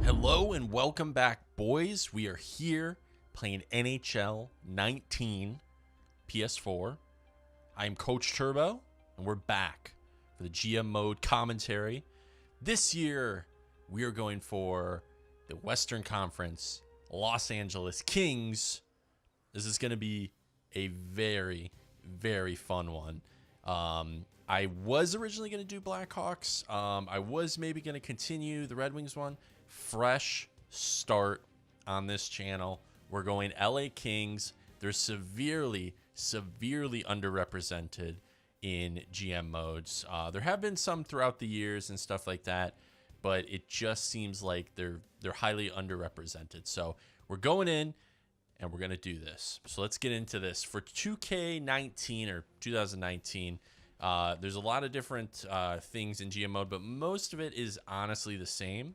Hello and welcome back, boys. We are here playing NHL19 PS4. I'm Coach Turbo, and we're back for the GM mode commentary. This year, we are going for the Western Conference Los Angeles Kings. This is going to be a very, very fun one. I was originally going to do Blackhawks. I was maybe going to continue the Red Wings one. Fresh start on this channel. We're going LA Kings. They're severely underrepresented in GM modes. There have been some throughout the years and stuff like that, but it just seems like they're highly underrepresented. So we're going in and we're going to do this. So let's get into this. For 2K19 or 2019, there's a lot of different things in GM mode, but most of it is honestly the same.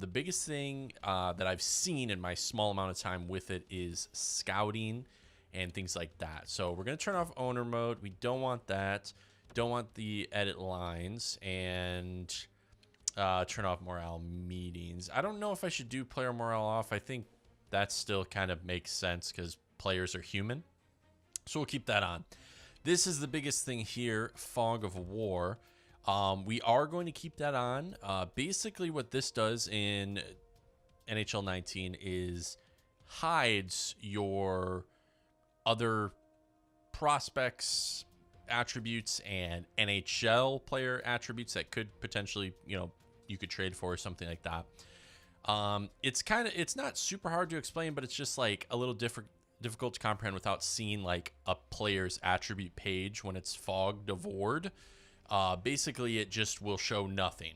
The biggest thing that I've seen in my small amount of time with it is scouting and things like that. So we're going to turn off owner mode. We don't want that. Don't want the edit lines, and turn off morale meetings. I don't know if I should do player morale off. I think that still kind of makes sense because players are human. So we'll keep that on. This is the biggest thing here, Fog of War. We are going to keep that on. Basically what this does in NHL 19 is hides your other prospects attributes and NHL player attributes that could potentially, you could trade for or something like that. It's not super hard to explain, but it's just like a little difficult to comprehend without seeing like a player's attribute page when it's fogged of ward. Basically, it just will show nothing.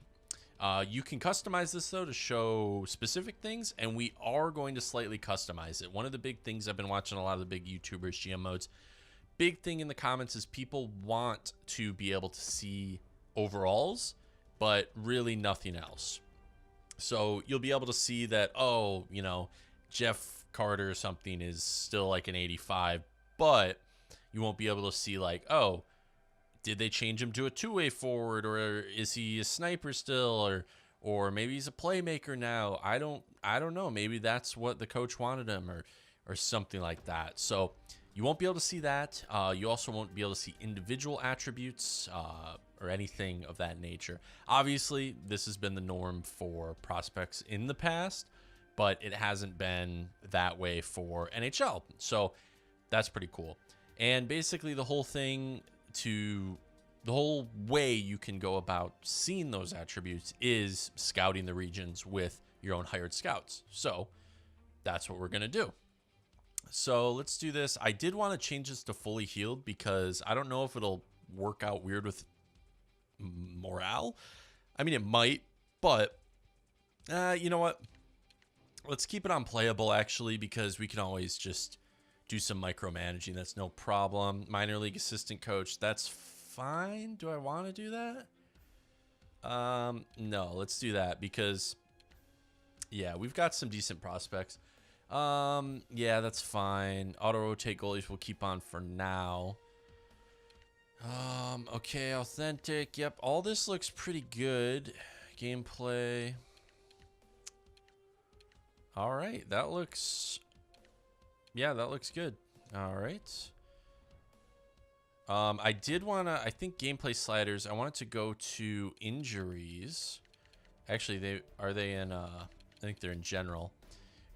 You can customize this, though, to show specific things, and we are going to slightly customize it. One of the big things I've been watching a lot of the big YouTubers, GM modes, big thing in the comments is people want to be able to see overalls, but really nothing else. So you'll be able to see that, Jeff Carter or something is still like an 85, but you won't be able to see like, did they change him to a two-way forward, or is he a sniper still, or maybe he's a playmaker now? I don't know. Maybe that's what the coach wanted him, or something like that. So you won't be able to see that. You also won't be able to see individual attributes or anything of that nature. Obviously, this has been the norm for prospects in the past, but it hasn't been that way for NHL. So that's pretty cool. And basically the whole way you can go about seeing those attributes is scouting the regions with your own hired scouts. So that's what we're going to do. So let's do this. I did want to change this to fully healed because I don't know if it'll work out weird with morale. I mean, it might, but you know what? Let's keep it on playable, actually, because we can always just do some micromanaging. That's no problem. Minor league assistant coach, that's fine. Do I want to do that? No, let's do that because, yeah, we've got some decent prospects. Yeah, that's fine. Auto rotate goalies we'll keep on for now. Okay, authentic. Yep, all this looks pretty good. Gameplay. All right, that looks good. All right. I did want to, I think gameplay sliders, I wanted to go to injuries. Actually, they in, I think they're in general.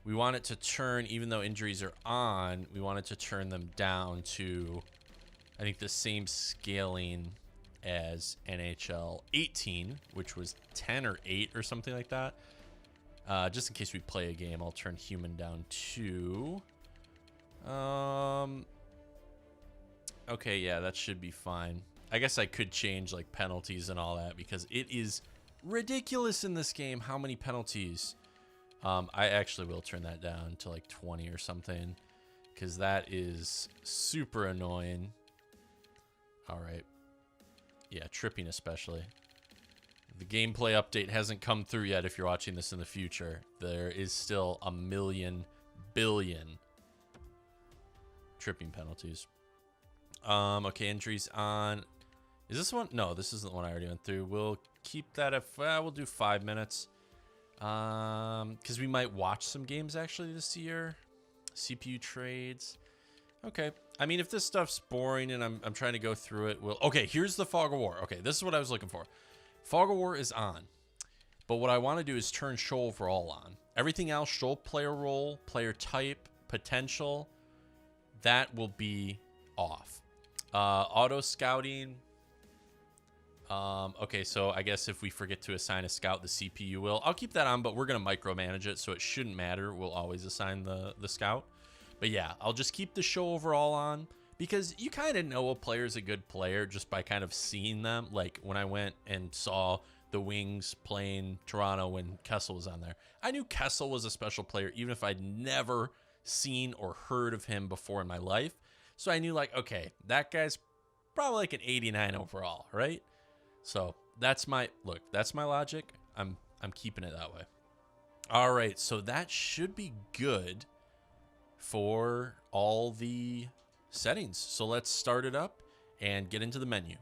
We want it to turn, even though injuries are on, we want it to turn them down to, I think, the same scaling as NHL 18, which was 10 or 8 or something like that. Just in case we play a game, I'll turn human down to... Okay, yeah, that should be fine. I guess I could change like penalties and all that because it is ridiculous in this game how many penalties. I actually will turn that down to like 20 or something because that is super annoying. All right. Yeah, tripping especially. The gameplay update hasn't come through yet if you're watching this in the future. There is still a million billion tripping penalties. Okay, injuries on. Is this one? No, this isn't the one I already went through. We'll keep that at, we'll do 5 minutes. Because we might watch some games actually this year. CPU trades. Okay. I mean, if this stuff's boring and I'm trying to go through it, okay, here's the Fog of War. Okay, this is what I was looking for. Fog of War is on. But what I want to do is turn show overall on. Everything else, show player role, player type, potential, that will be off. Auto scouting. Okay, so I guess if we forget to assign a scout, the CPU will. I'll keep that on, but we're going to micromanage it, so it shouldn't matter. We'll always assign the scout. But yeah, I'll just keep the show overall on, because you kind of know a player's a good player just by kind of seeing them. Like when I went and saw the Wings playing Toronto when Kessel was on there, I knew Kessel was a special player, even if I'd never seen or heard of him before in my life. So I knew, like, okay, that guy's probably like an 89 overall, right? So that's my logic. I'm keeping it that way. All right, so that should be good for all the settings. So let's start it up and get into the menu.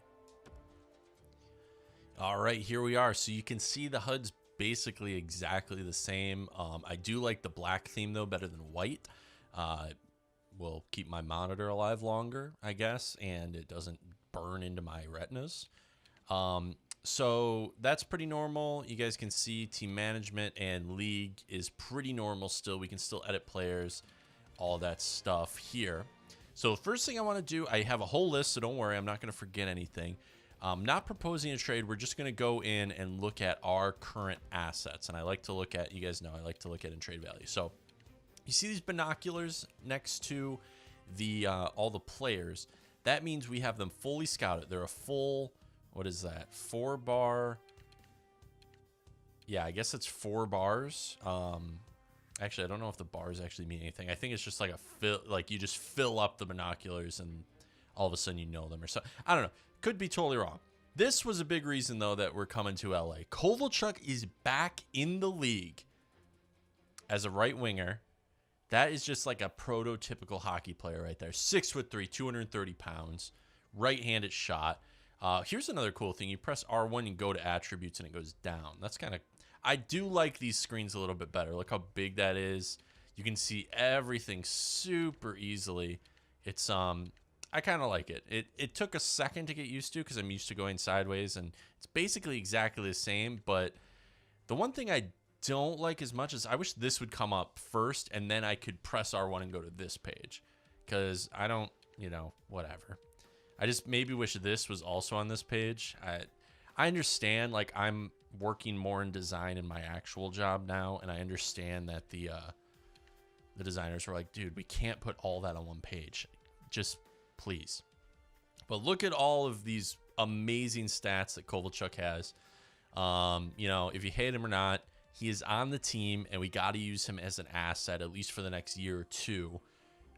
All right, here we are. So you can see the HUD's basically exactly the same. I do like the black theme though better than white. Will keep my monitor alive longer, I guess, and it doesn't burn into my retinas. So that's pretty normal. You guys can see team management and league is pretty normal still. We can still edit players, all that stuff here. So the first thing I want to do, I have a whole list, so don't worry, I'm not going to forget anything. Not proposing a trade. We're just going to go in and look at our current assets. And I like to look at, you guys know, I like to look at in trade value. So you see these binoculars next to the all the players. That means we have them fully scouted. They're a full, what is that? 4-bar. Yeah, I guess it's 4 bars. Actually, I don't know if the bars actually mean anything. I think it's just like a fill, like you just fill up the binoculars and all of a sudden you know them or so. I don't know. Could be totally wrong. This was a big reason though that we're coming to LA. Kovalchuk is back in the league as a right winger. That is just like a prototypical hockey player right there. 6'3", 230 pounds, right-handed shot. Here's another cool thing. You press R1 and go to attributes and it goes down. That's kind of, I do like these screens a little bit better. Look how big that is. You can see everything super easily. It's, I kind of like it. It took a second to get used to because I'm used to going sideways and it's basically exactly the same. But the one thing I don't like as much is I wish this would come up first and then I could press R1 and go to this page, because I don't, you know, whatever. I just maybe wish this was also on this page. I understand, like, I'm working more in design in my actual job now, and I understand that the designers were like, dude, we can't put all that on one page. Just please. But look at all of these amazing stats that Kovalchuk has. You know, if you hate him or not, he is on the team, and we got to use him as an asset, at least for the next year or two.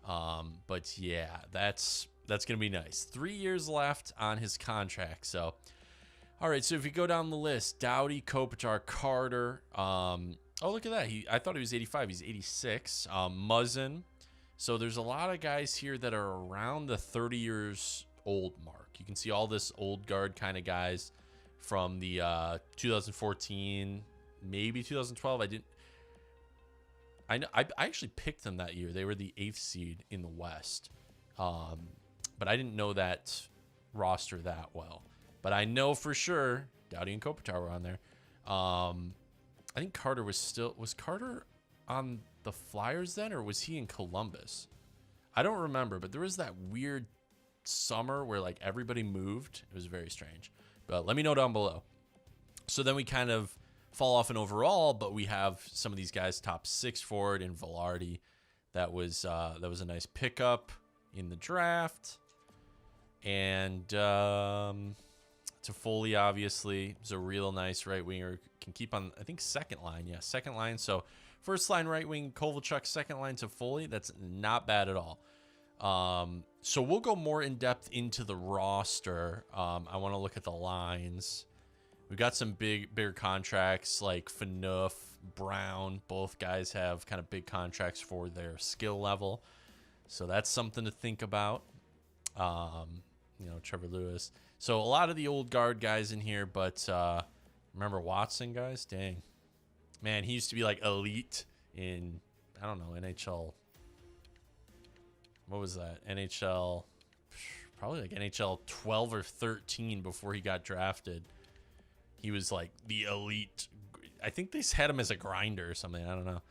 But yeah, that's going to be nice. 3 years left on his contract. So, all right. So if you go down the list, Doughty, Kopitar, Carter. Oh, look at that. I thought he was 85. He's 86. Muzzin. So there's a lot of guys here that are around the 30 years old mark. You can see all this old guard kind of guys from the 2014, maybe 2012. I actually picked them that year. They were the 8th seed in the West. But I didn't know that roster that well. But I know for sure Doughty and Kopitar were on there. I think Carter was Carter on the Flyers then, or was he in Columbus? I don't remember, but there was that weird summer where like everybody moved. It was very strange. But let me know down below. So then we kind of fall off in overall, but we have some of these guys top 6 forward in Velarde. That was a nice pickup in the draft. And Toffoli obviously is a real nice right winger. Can keep on, I think, second line. Yeah, second line. So first line right wing Kovalchuk, second line Toffoli. That's not bad at all. So we'll go more in depth into the roster. I want to look at the lines. We've got some bigger contracts like Phaneuf, Brown. Both guys have kind of big contracts for their skill level. So that's something to think about. You know, Trevor Lewis. So a lot of the old guard guys in here, but remember Watson, guys? Dang. Man, he used to be like elite in, I don't know, NHL. What was that? NHL, probably like NHL 12 or 13 before he got drafted. He was like the elite. I think they had him as a grinder or something. I don't know.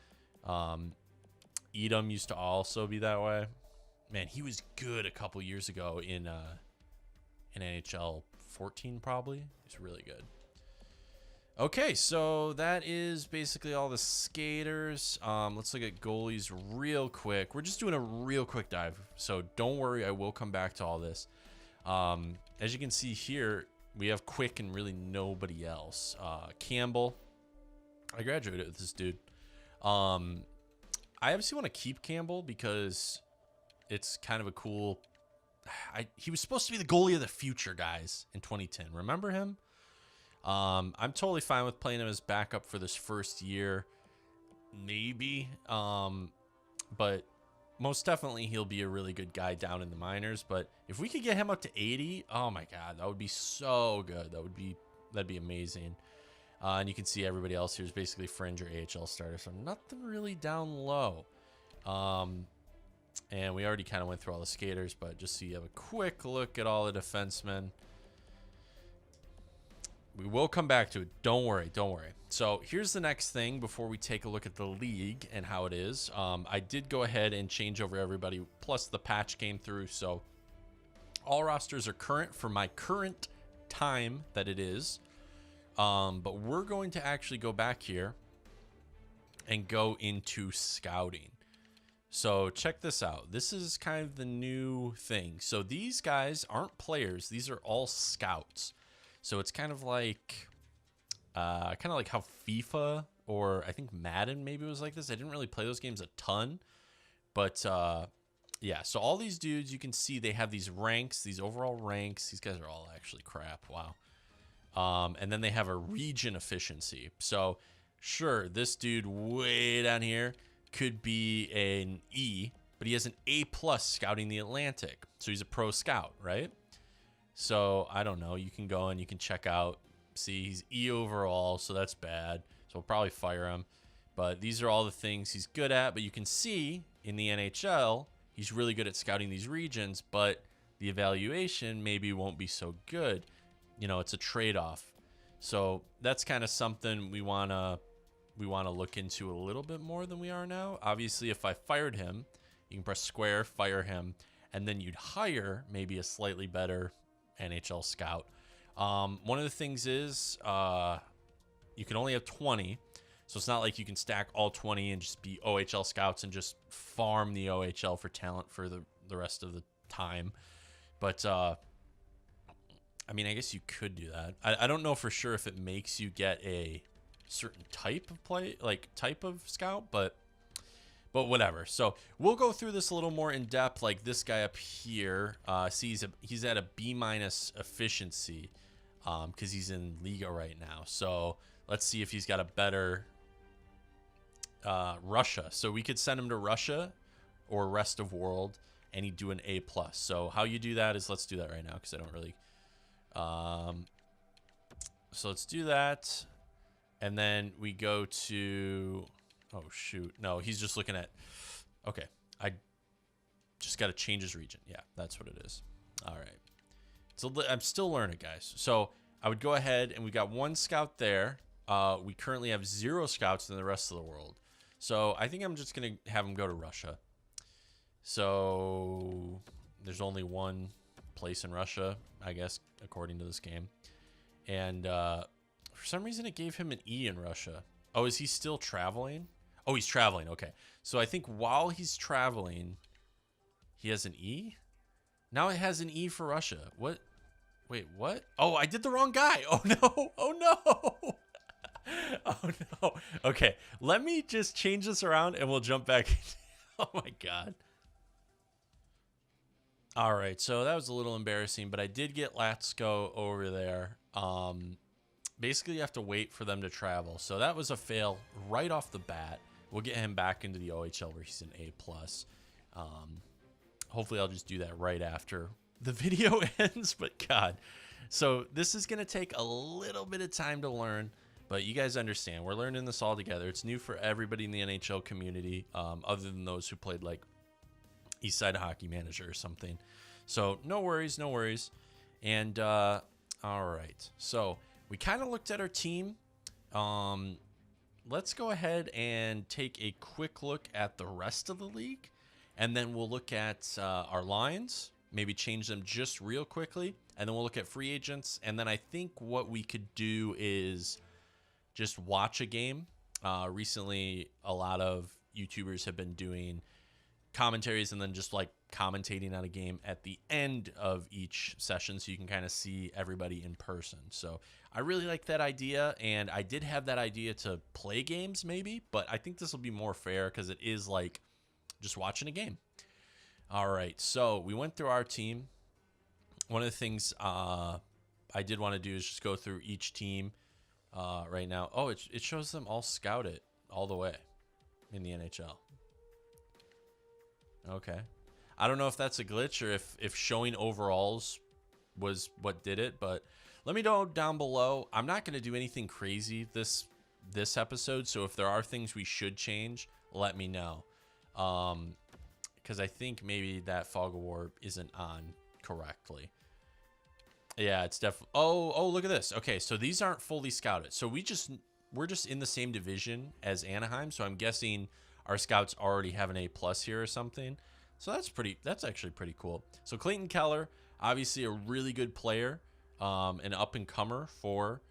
Edom used to also be that way. Man, he was good a couple years ago in NHL 14 probably. He's really good. Okay, so that is basically all the skaters. Let's look at goalies real quick. We're just doing a real quick dive, so don't worry, I will come back to all this. As you can see here, we have Quick and really nobody else. Campbell, I graduated with this dude. I obviously want to keep Campbell because it's kind of a cool... he was supposed to be the goalie of the future, guys, in 2010. Remember him? I'm totally fine with playing him as backup for this first year, maybe. But most definitely he'll be a really good guy down in the minors. But if we could get him up to 80, oh my God, that would be so good. That'd be amazing. And you can see everybody else here is basically fringe or AHL starter, so nothing really down low. And we already kind of went through all the skaters, but just so you have a quick look at all the defensemen. We will come back to it. Don't worry. Don't worry. So here's the next thing before we take a look at the league and how it is. I did go ahead and change over everybody. Plus the patch came through. So all rosters are current for my current time that it is. But we're going to actually go back here and go into scouting. So check this out. This is kind of the new thing. So these guys aren't players. These are all scouts. So it's kind of like how FIFA or I think Madden maybe was like this. I didn't really play those games a ton, but yeah. So all these dudes, you can see they have these ranks, these overall ranks. These guys are all actually crap. Wow. And then they have a region efficiency. So sure, this dude way down here could be an E, but he has an A+ scouting the Atlantic. So he's a pro scout, right? So, I don't know. You can go and you can check out. See, he's E overall, so that's bad. So, we'll probably fire him. But these are all the things he's good at. But you can see in the NHL, he's really good at scouting these regions. But the evaluation maybe won't be so good. You know, it's a trade-off. So, that's kind of something we want to look into a little bit more than we are now. Obviously, if I fired him, you can press square, fire him. And then you'd hire maybe a slightly better NHL scout. One of the things is you can only have 20, so it's not like you can stack all 20 and just be OHL scouts and just farm the OHL for talent for the rest of the time. But I mean, I guess you could do that. I don't know for sure if it makes you get a certain type of play, like type of scout, but whatever. So we'll go through this a little more in depth. Like this guy up here, see he's at a B- efficiency because he's in Liga right now. So let's see if he's got a better Russia. So we could send him to Russia or rest of world, and he'd do an A+. So how you do that is, let's do that right now because I don't really. So let's do that, and then we go to. Oh, shoot. No, he's just looking at... Okay. I just got to change his region. Yeah, that's what it is. All right. So I'm still learning, guys. So I would go ahead, and we got one scout there. We currently have 0 scouts in the rest of the world. So I think I'm just going to have him go to Russia. So there's only one place in Russia, I guess, according to this game. And for some reason, it gave him an E in Russia. Oh, is he still traveling? Oh, he's traveling. Okay. So I think while he's traveling, he has an E? Now it has an E for Russia. What? Wait, what? Oh, I did the wrong guy. Oh, no. Oh, no. Oh, no. Okay. Let me just change this around and we'll jump back. Oh, my God. All right. So that was a little embarrassing, but I did get Latsko over there. Basically, you have to wait for them to travel. So that was a fail right off the bat. We'll get him back into the OHL where he's an A+. Hopefully, I'll just do that right after the video ends. But God, so this is going to take a little bit of time to learn. But you guys understand, we're learning this all together. It's new for everybody in the NHL community, other than those who played like Eastside Hockey Manager or something. So no worries, no worries. And all right, so we kind of looked at our team. Let's go ahead and take a quick look at the rest of the league, and then we'll look at our lines, maybe change them just real quickly, and then we'll look at free agents. And then I think what we could do is just watch a game. Recently, a lot of YouTubers have been doing commentaries and then just like commentating on a game at the end of each session, so you can kind of see everybody in person. So I really like that idea, and I did have that idea to play games maybe, but I think this will be more fair because it is like just watching a game. All right, so we went through our team. One of the things I did want to do is just go through each team right now. Oh, it shows them all scouted all the way in the NHL. Okay. I don't know if that's a glitch or if showing overalls was what did it, but let me know down below. I'm not going to do anything crazy this episode, so if there are things we should change, let me know. Because I think maybe that fog of war isn't on correctly. Yeah, it's definitely... Oh, look at this. Okay, so these aren't fully scouted. So we're just in the same division as Anaheim, so I'm guessing our scouts already have an A+ here or something. So that's actually pretty cool. So Clayton Keller, obviously a really good player, an up-and-comer for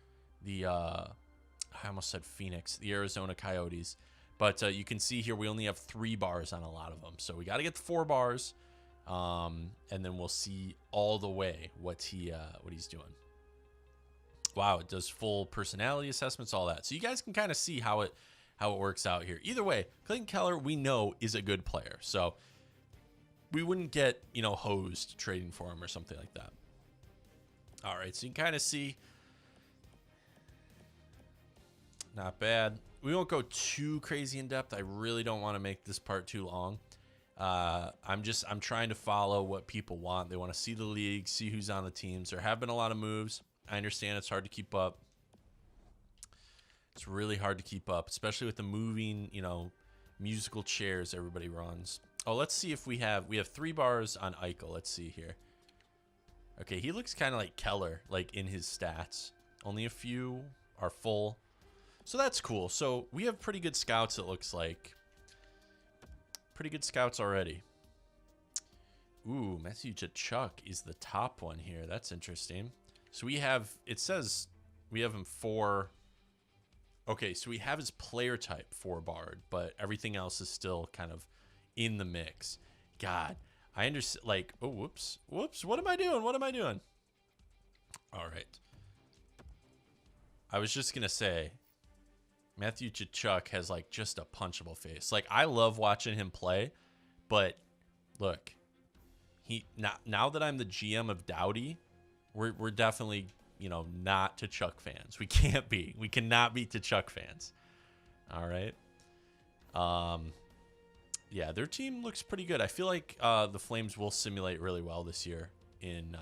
the, I almost said Phoenix, the Arizona Coyotes. But you can see here we only have 3 bars on a lot of them. So we got to get the 4 bars, and then we'll see all the way what he's doing. Wow, it does full personality assessments, all that. So you guys can kind of see how it works out here. Either way, Clayton Keller, we know, is a good player. So we wouldn't get, hosed trading for him or something like that. All right, so you can kind of see. Not bad. We won't go too crazy in depth. I really don't want to make this part too long. I'm trying to follow what people want. They want to see the league, see who's on the teams. There have been a lot of moves. I understand it's hard to keep up. It's really hard to keep up, especially with the moving, musical chairs everybody runs. Oh, let's see if we have 3 bars on Eichel. Let's see here. Okay, he looks kind of like Keller, like in his stats. Only a few are full. So that's cool. So we have pretty good scouts, it looks like. Pretty good scouts already. Ooh, Matthew Tkachuk is the top one here. That's interesting. So it says we have him 4. Okay, so we have his player type 4 barred, but everything else is still kind of in the mix. God, I understand. Like, oh, whoops. What am I doing? All right. I was just gonna say, Matthew Tkachuk has like just a punchable face. Like, I love watching him play, but look, now that I'm the GM of Doughty, we're definitely, not Tkachuk fans. We can't be. We cannot be Tkachuk fans. All right. Yeah, their team looks pretty good. I feel like the Flames will simulate really well this year in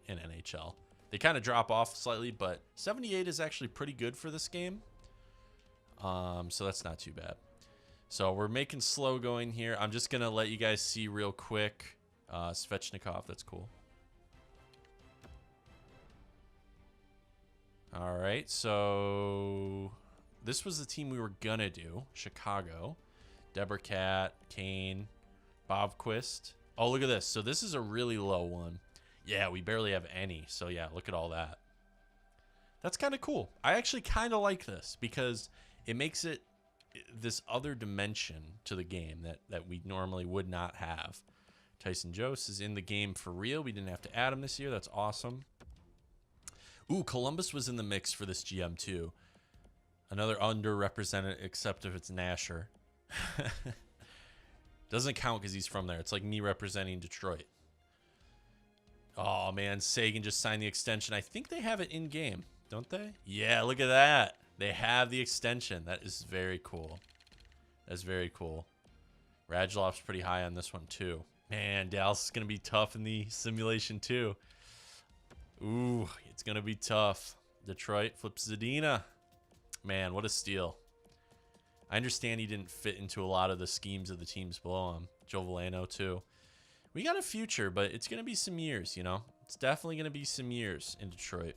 NHL. They kind of drop off slightly, but 78 is actually pretty good for this game. So that's not too bad. So we're making slow going here. I'm just going to let you guys see real quick. Svechnikov, that's cool. All right, so this was the team we were going to do. Chicago. Debercat, Kane, Bobquist. Oh, look at this. So this is a really low one. Yeah, we barely have any. So, yeah, look at all that. That's kind of cool. I actually kind of like this because it makes it this other dimension to the game that we normally would not have. Tyson Jost is in the game for real. We didn't have to add him this year. That's awesome. Ooh, Columbus was in the mix for this GM too. Another underrepresented, except if it's Nasher. Doesn't count because he's from there. It's like me representing Detroit. Oh, man. Sagan just signed the extension. I think they have it in game, don't they? Yeah, look at that. They have the extension. That is very cool. That's very cool. Radulof's pretty high on this one, too. Man, Dallas is going to be tough in the simulation, too. Ooh, it's going to be tough. Detroit flips Zadina. Man, what a steal. I understand he didn't fit into a lot of the schemes of the teams below him. Joe Valeno, too. We got a future, but it's going to be some years, you know? It's definitely going to be some years in Detroit.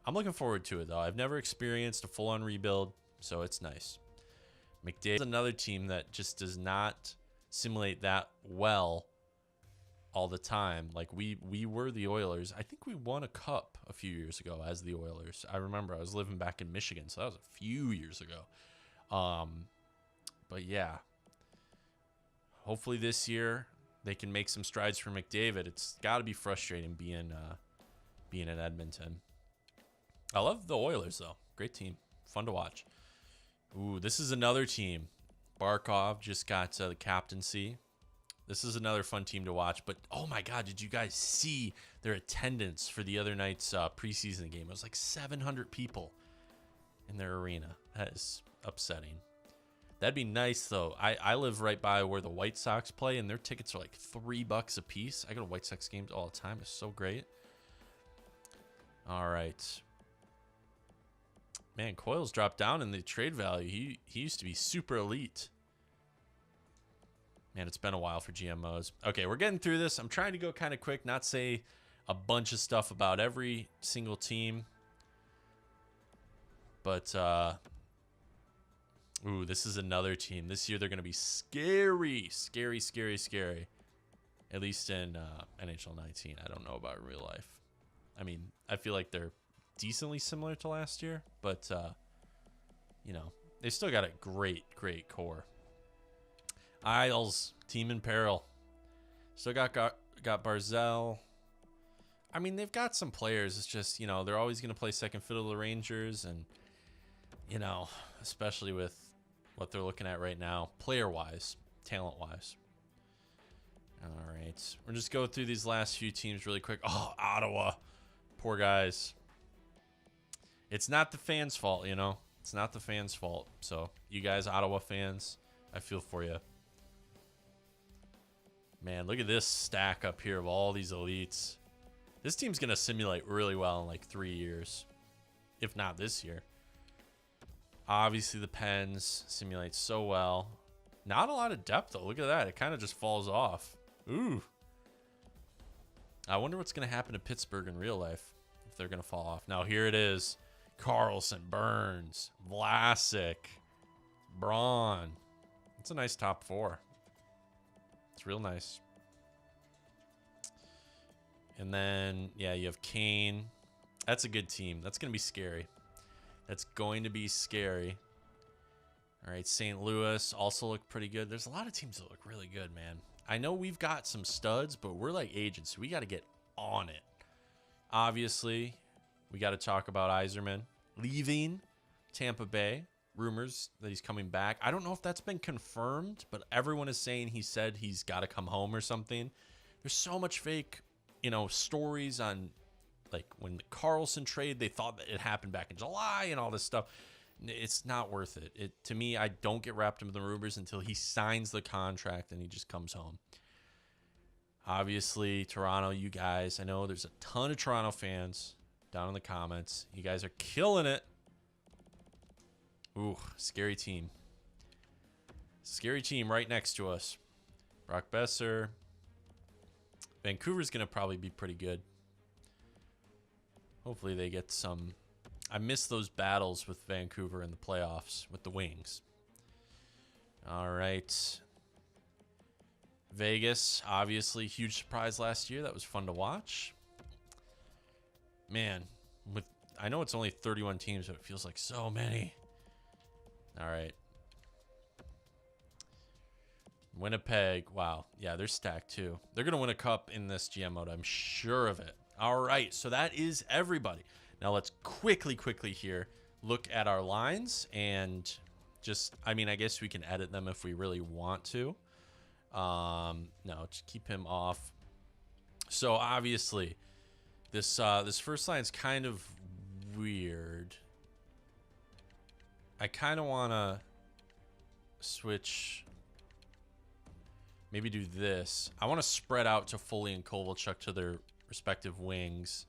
I'm looking forward to it, though. I've never experienced a full-on rebuild, so it's nice. McDavid is another team that just does not simulate that well all the time. Like, we were the Oilers. I think we won a cup a few years ago as the Oilers. I remember I was living back in Michigan, so that was a few years ago. But yeah, hopefully this year they can make some strides for McDavid. It's got to be frustrating being in Edmonton. I love the Oilers, though. Great team. Fun to watch. Ooh, this is another team. Barkov just got the captaincy. This is another fun team to watch. But, oh, my God, did you guys see their attendance for the other night's preseason game? It was like 700 people in their arena. That is upsetting. That'd be nice, though. I live right by where the White Sox play, and their tickets are like $3 a piece. I go to White Sox games all the time. It's so great. All right. Man, Coyle's dropped down in the trade value. He used to be super elite. Man, it's been a while for GMOs. Okay, we're getting through this. I'm trying to go kind of quick, not say a bunch of stuff about every single team. But, ooh, this is another team. This year they're going to be scary, scary, scary, scary. At least in NHL19. I don't know about real life. I mean, I feel like they're decently similar to last year, but you know, they still got a great core. Isles, team in peril. Still got Barzell. I mean, they've got some players. It's just, you know, they're always going to play second fiddle to the Rangers, and you know, especially with what they're looking at right now, player wise, talent wise. All right, we're just go through these last few teams really quick. Oh, Ottawa, poor guys. It's not the fans' fault, you know. It's not the fans' fault. So, you guys, Ottawa fans, I feel for you. Man, look at this stack up here of all these elites. This team's going to simulate really well in like 3 years, if not this year. Obviously, the Pens simulate so well. Not a lot of depth, though. Look at that. It kind of just falls off. Ooh. I wonder what's going to happen to Pittsburgh in real life if they're going to fall off. Now, here it is. Carlson, Burns, Vlasic, Braun. It's a nice top four. It's real nice. And then, yeah, you have Kane. That's a good team. That's going to be scary. That's going to be scary. All right, St. Louis also look pretty good. There's a lot of teams that look really good, man. I know we've got some studs, but we're like agents, so we got to get on it. Obviously, we got to talk about Yzerman leaving Tampa Bay. Rumors that he's coming back. I don't know if that's been confirmed, but everyone is saying he said he's got to come home or something. There's so much fake, you know, stories on, like, when the Carlson trade, they thought that it happened back in July and all this stuff. It's not worth it. To me, I don't get wrapped into the rumors until he signs the contract and he just comes home. Obviously, Toronto, you guys, I know there's a ton of Toronto fans down in the comments. You guys are killing it. Ooh, scary team. Scary team right next to us. Brock Besser. Vancouver's going to probably be pretty good. Hopefully they get some. I miss those battles with Vancouver in the playoffs with the Wings. All right. Vegas, obviously, huge surprise last year. That was fun to watch. Man, I know it's only 31 teams, but it feels like so many. All right. Winnipeg. Wow. Yeah, they're stacked too. They're going to win a cup in this GM mode. I'm sure of it. All right. So that is everybody. Now let's quickly here look at our lines and just, I mean, I guess we can edit them if we really want to. No, just keep him off. So obviously this first line is kind of weird. I kind of want to switch, maybe do this. I want to spread out to Foley and Kovalchuk to their respective wings.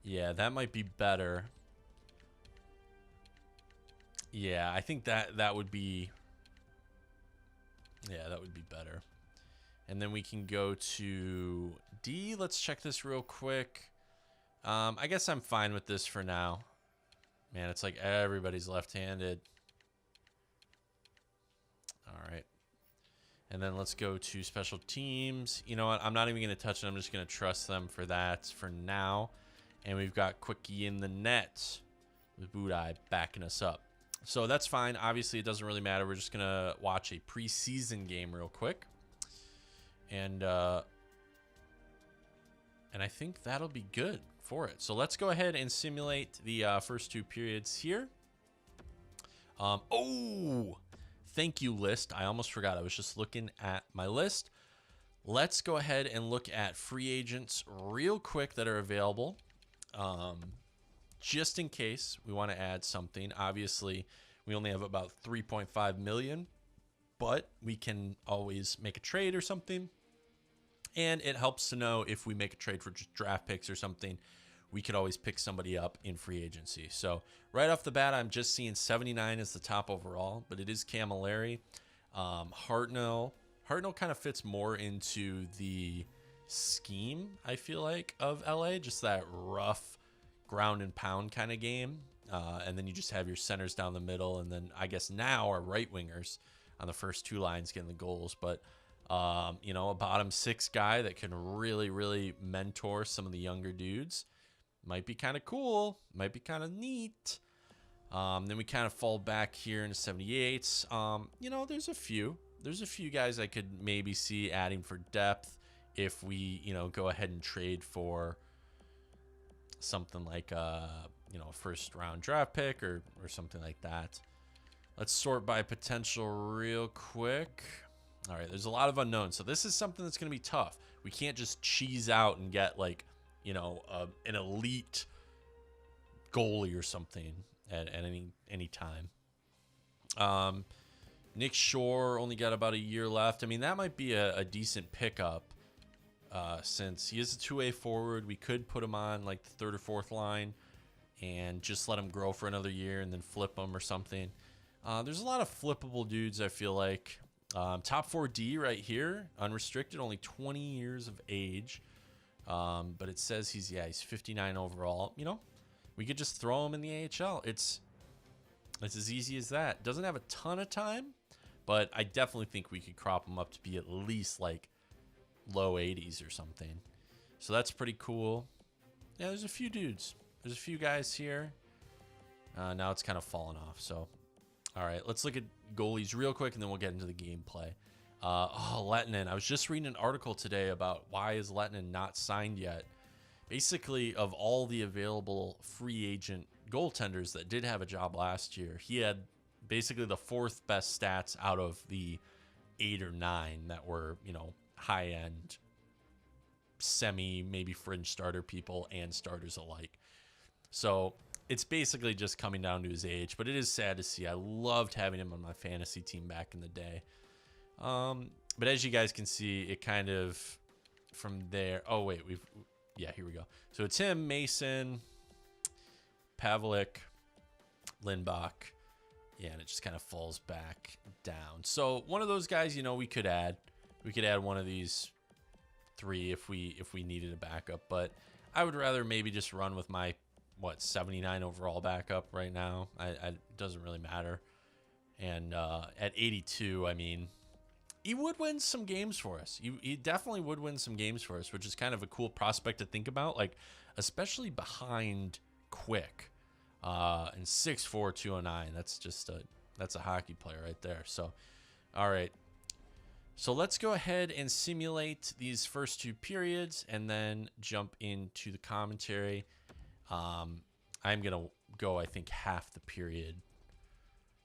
Yeah, that might be better. Yeah, I think that would be, yeah, that would be better. And then we can go to D. Let's check this real quick. I guess I'm fine with this for now. Man, it's like everybody's left-handed. All right. And then let's go to special teams. You know what? I'm not even going to touch it. I'm just going to trust them for that for now. And we've got Quickie in the net with Budai backing us up. So that's fine. Obviously, it doesn't really matter. We're just going to watch a preseason game real quick. And I think that'll be good for it. So let's go ahead and simulate the first 2 periods here. Oh, thank you, list. I almost forgot. I was just looking at my list. Let's go ahead and look at free agents real quick that are available. Just in case we want to add something. Obviously, we only have about 3.5 million, but we can always make a trade or something. And it helps to know if we make a trade for just draft picks or something, we could always pick somebody up in free agency. So right off the bat, I'm just seeing 79 as the top overall, but it is Camilleri. Hartnell kind of fits more into the scheme, I feel like, of LA, just that rough ground and pound kind of game. And then you just have your centers down the middle. And then I guess now our right wingers on the first 2 lines getting the goals. But you know, a bottom 6 guy that can really, really mentor some of the younger dudes might be kind of cool, might be kind of neat. Then we kind of fall back here into 78s. You know, there's a few guys I could maybe see adding for depth if we, you know, go ahead and trade for something like you know, a first round draft pick or something like that. Let's sort by potential real quick. All right, there's a lot of unknowns. So this is something that's going to be tough. We can't just cheese out and get, like, you know, an elite goalie or something at any time. Nick Shore only got about a year left. I mean, that might be a decent pickup since he is a 2A forward. We could put him on, like, the 3rd or 4th line and just let him grow for another year and then flip him or something. There's a lot of flippable dudes, I feel like. Top 4D right here, unrestricted, only 20 years of age. But it says he's 59 overall. You know, we could just throw him in the AHL. It's as easy as that. Doesn't have a ton of time, but I definitely think we could crop him up to be at least like low 80s or something. So that's pretty cool. Yeah, there's a few dudes. There's a few guys here. Now it's kind of fallen off. So, all right, let's look at goalies real quick, and then we'll get into the gameplay. Lettinen. I was just reading an article today about why is Lettinen not signed yet. Basically, of all the available free agent goaltenders that did have a job last year, he had basically the 4th best stats out of the 8 or 9 that were, you know, high-end, semi, maybe fringe starter people and starters alike. So it's basically just coming down to his age, but it is sad to see. I loved having him on my fantasy team back in the day. But as you guys can see, it kind of from there. Oh, wait, here we go. So it's him, Mason, Pavlik, Lindbach. Yeah, and it just kind of falls back down. So one of those guys, you know, we could add one of these 3 if we needed a backup, but I would rather maybe just run with my 79 overall backup right now. It doesn't really matter. And at 82, I mean, he would win some games for us. He definitely would win some games for us, which is kind of a cool prospect to think about, like especially behind Quick and 6'4", 209. That's a hockey player right there. So, all right. So let's go ahead and simulate these first 2 periods and then jump into the commentary. I'm going to go, I think, half the period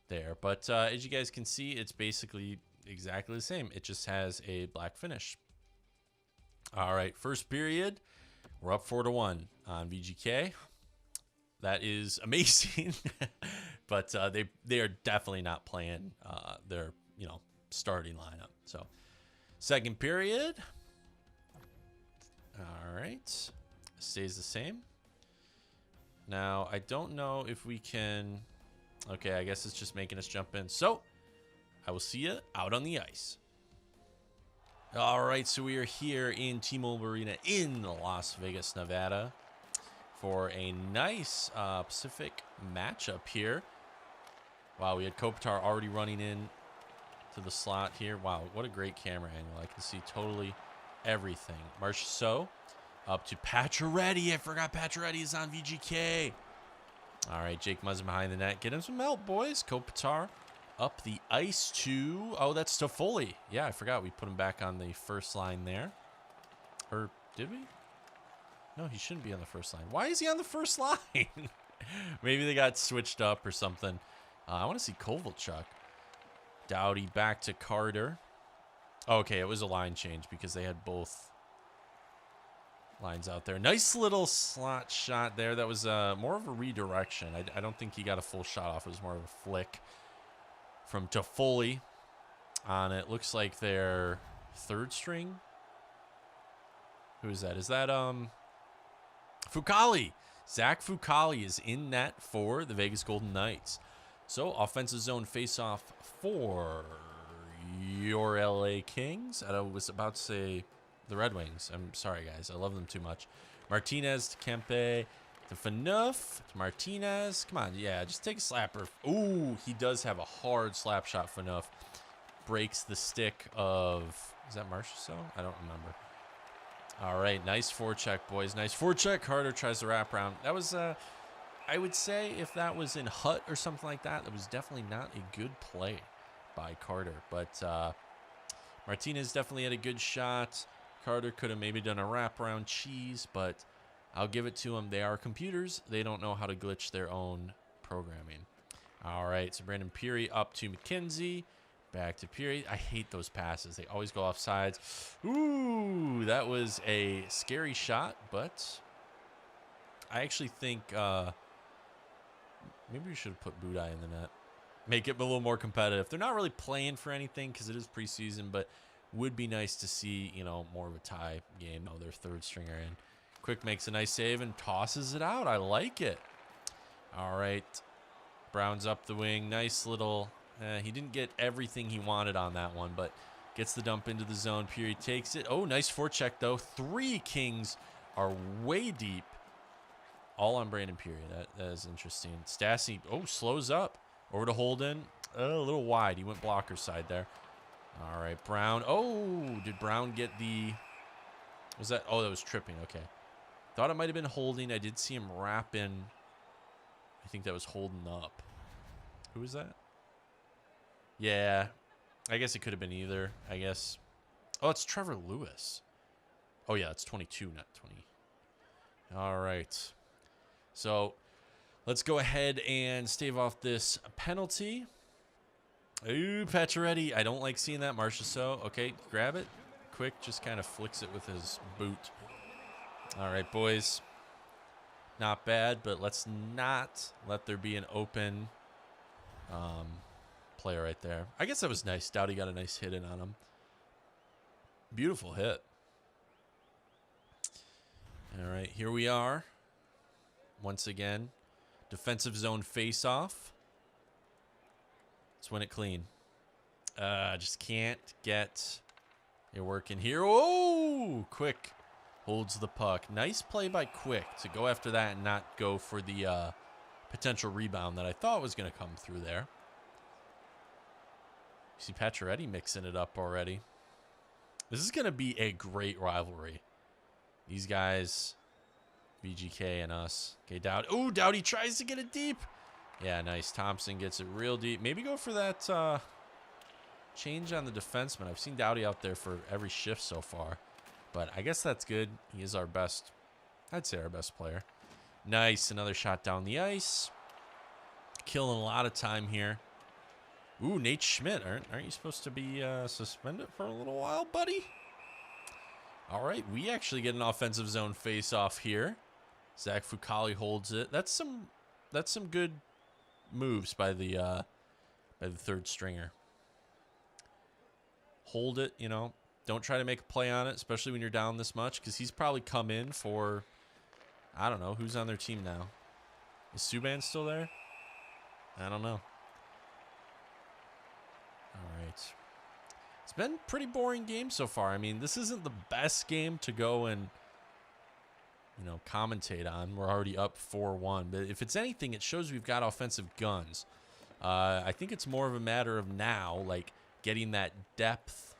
there. But as you guys can see, it's basically exactly the same. It just has a black finish. All right, first period, we're up 4-1 on VGK. That is amazing. But they are definitely not playing their, you know, starting lineup. So second period. All right, stays the same. Now, I don't know if we can... Okay, I guess it's just making us jump in. So, I will see you out on the ice. All right, so we are here in T-Mobile Arena in Las Vegas, Nevada for a nice Pacific matchup here. Wow, we had Kopitar already running in to the slot here. Wow, what a great camera angle. I can see totally everything. Marchessault up to Pacioretty. I forgot Pacioretty is on VGK. All right, Jake Muzzin behind the net. Get him some help, boys. Kopitar up the ice to... Oh, that's Toffoli. Yeah, I forgot we put him back on the first line there. Or did we? No, he shouldn't be on the first line. Why is he on the first line? Maybe they got switched up or something. I want to see Kovalchuk. Doughty back to Carter. Okay, it was a line change because they had both lines out there. Nice little slot shot there. That was more of a redirection. I don't think he got a full shot off. It was more of a flick from Toffoli on it. Looks like their third string. Who is that? Is that Fucali? Zach Fucali is in net for the Vegas Golden Knights. So offensive zone face-off for your LA Kings. I was about to say the Red Wings. I'm sorry, guys. I love them too much. Martinez to Kempe to Phaneuf to Martinez. Come on, yeah, just take a slapper. Ooh, he does have a hard slap shot. Phaneuf breaks the stick of... Is that Marchessault? I don't remember. All right, nice forecheck, boys. Nice forecheck. Carter tries to wrap around. That was... I would say if that was in Hut or something like that, that was definitely not a good play by Carter. But Martinez definitely had a good shot. Carter could have maybe done a wraparound cheese, but I'll give it to them. They are computers. They don't know how to glitch their own programming. All right, so Brandon Peary up to McKenzie. Back to Peary. I hate those passes. They always go off sides. Ooh, that was a scary shot, but I actually think... maybe we should have put Budai in the net. Make it a little more competitive. They're not really playing for anything because it is preseason, but would be nice to see, you know, more of a tie game. Oh, their third stringer in. Quick makes a nice save and tosses it out. I like it. All right. Brown's up the wing. Nice little... he didn't get everything he wanted on that one, but gets the dump into the zone. Peary takes it. Oh, nice forecheck, though. 3 Kings are way deep. All on Brandon Peary. That is interesting. Stassi, slows up. Over to Holden. A little wide. He went blocker side there. All right, Brown. Oh, did Brown get the... Was that... Oh, that was tripping. Okay. Thought it might have been holding. I did see him wrap in. I think that was holding up. Who was that? Yeah. I guess it could have been either. I guess. Oh, it's Trevor Lewis. Oh, yeah. It's 22, not 20. All right. So let's go ahead and stave off this penalty. Ooh, Pacioretty. I don't like seeing that. Marchessault. Okay, grab it. Quick, just kind of flicks it with his boot. All right, boys. Not bad, but let's not let there be an open player right there. I guess that was nice. Doughty got a nice hit in on him. Beautiful hit. All right, here we are. Once again, defensive zone face-off. Let's win it clean. Just can't get it working here. Oh, Quick holds the puck. Nice play by Quick to go after that and not go for the potential rebound that I thought was going to come through there. You see Pacioretty mixing it up already. This is going to be a great rivalry. These guys... VGK and us. Okay, Doughty. Oh, Doughty tries to get it deep. Yeah, nice. Thompson gets it real deep. Maybe go for that change on the defenseman. I've seen Doughty out there for every shift so far. But I guess that's good. He is our best, I'd say our best player. Nice. Another shot down the ice. Killing a lot of time here. Ooh, Nate Schmidt. Aren't you supposed to be suspended for a little while, buddy? All right. We actually get an offensive zone face-off here. Zach Fucali holds it. That's some good moves by the third stringer. Hold it, you know. Don't try to make a play on it, especially when you're down this much, because he's probably come in for, I don't know, who's on their team now? Is Subban still there? I don't know. All right. It's been a pretty boring game so far. I mean, this isn't the best game to go and, you know, commentate on. We're already up 4-1. But if it's anything, it shows we've got offensive guns. I think it's more of a matter of now, like, getting that depth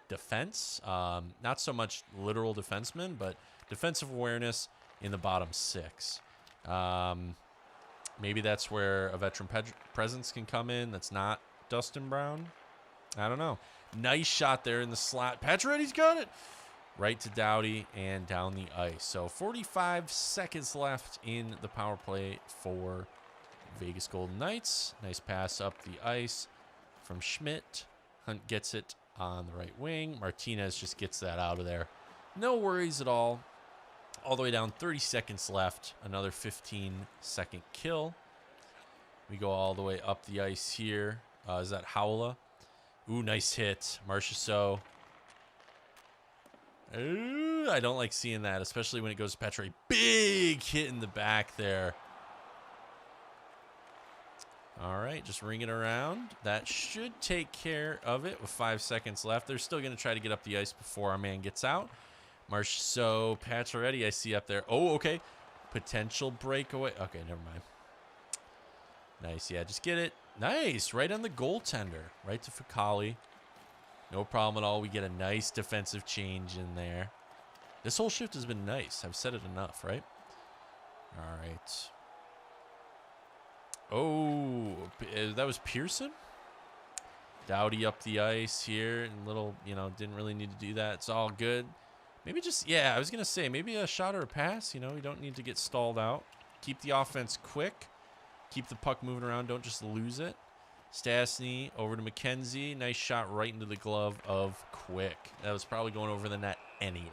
defense. Not so much literal defensemen, but defensive awareness in the bottom 6. Maybe that's where a veteran presence can come in that's not Dustin Brown. I don't know. Nice shot there in the slot. Pacioretty's got it. Right to Doughty and down the ice. So 45 seconds left in the power play for Vegas Golden Knights. Nice pass up the ice from Schmidt. Hunt gets it on the right wing. Martinez just gets that out of there. No worries at all. All the way down, 30 seconds left. Another 15-second kill. We go all the way up the ice here. Is that Howla? Ooh, nice hit. Marchessault. Ooh, I don't like seeing that, especially when it goes to Pacioretty. Big hit in the back there. All right, just ring it around. That should take care of it with 5 seconds left. They're still going to try to get up the ice before our man gets out. Marchessault, Pacioretty, I see up there. Oh, okay. Potential breakaway. Okay, never mind. Nice, yeah, just get it. Nice, right on the goaltender. Right to Fucali. No problem at all. We get a nice defensive change in there. This whole shift has been nice. I've said it enough, right? All right. Oh, that was Pearson? Doughty up the ice here. And little, you know, didn't really need to do that. It's all good. Maybe just, yeah, I was going to say, maybe a shot or a pass. You know, we don't need to get stalled out. Keep the offense quick. Keep the puck moving around. Don't just lose it. Stastny over to McKenzie. Nice shot right into the glove of Quick. That was probably going over the net anyway.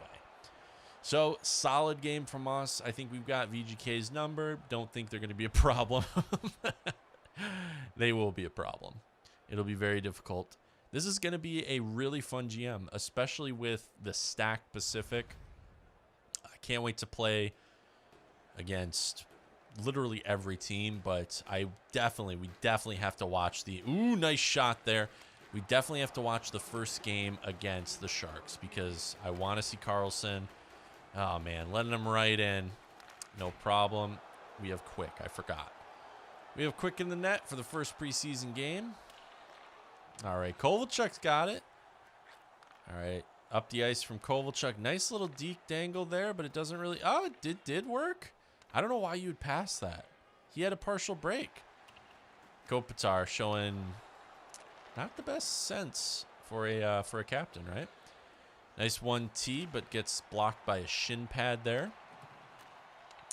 So, solid game from us. I think we've got VGK's number. Don't think they're going to be a problem. They will be a problem. It'll be very difficult. This is going to be a really fun GM, especially with the stacked Pacific. I can't wait to play against literally every team, but we definitely have to watch the, ooh, nice shot there. We definitely have to watch the first game against the Sharks because I want to see Carlson. Oh, man, letting him right in. No problem. We have Quick. I forgot. We have Quick in the net for the first preseason game. All right, Kovalchuk's got it. All right, up the ice from Kovalchuk. Nice little deke dangle there, but it doesn't really... Oh, it did work. I don't know why you would pass that. He had a partial break. Kopitar showing not the best sense for a captain, right? Nice 1T, but gets blocked by a shin pad there.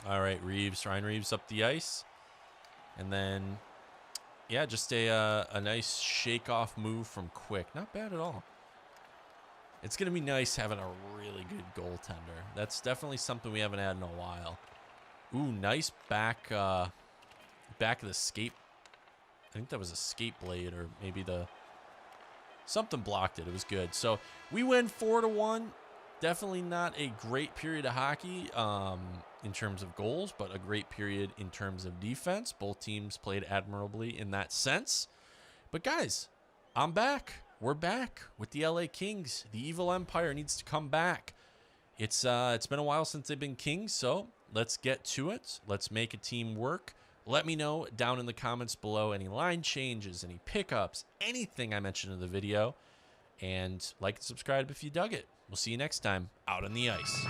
All right, Ryan Reeves up the ice. And then, yeah, just a nice shake-off move from Quick. Not bad at all. It's going to be nice having a really good goaltender. That's definitely something we haven't had in a while. Ooh, nice back of the skate. I think that was a skate blade or maybe something blocked it. It was good. So we win 4-1. Definitely not a great period of hockey in terms of goals, but a great period in terms of defense. Both teams played admirably in that sense. But guys, I'm back. We're back with the LA Kings. The evil empire needs to come back. It's been a while since they've been kings, so let's get to it. Let's make a team work. Let me know down in the comments below any line changes, any pickups, anything I mentioned in the video. And like and subscribe if you dug it. We'll see you next time out on the ice.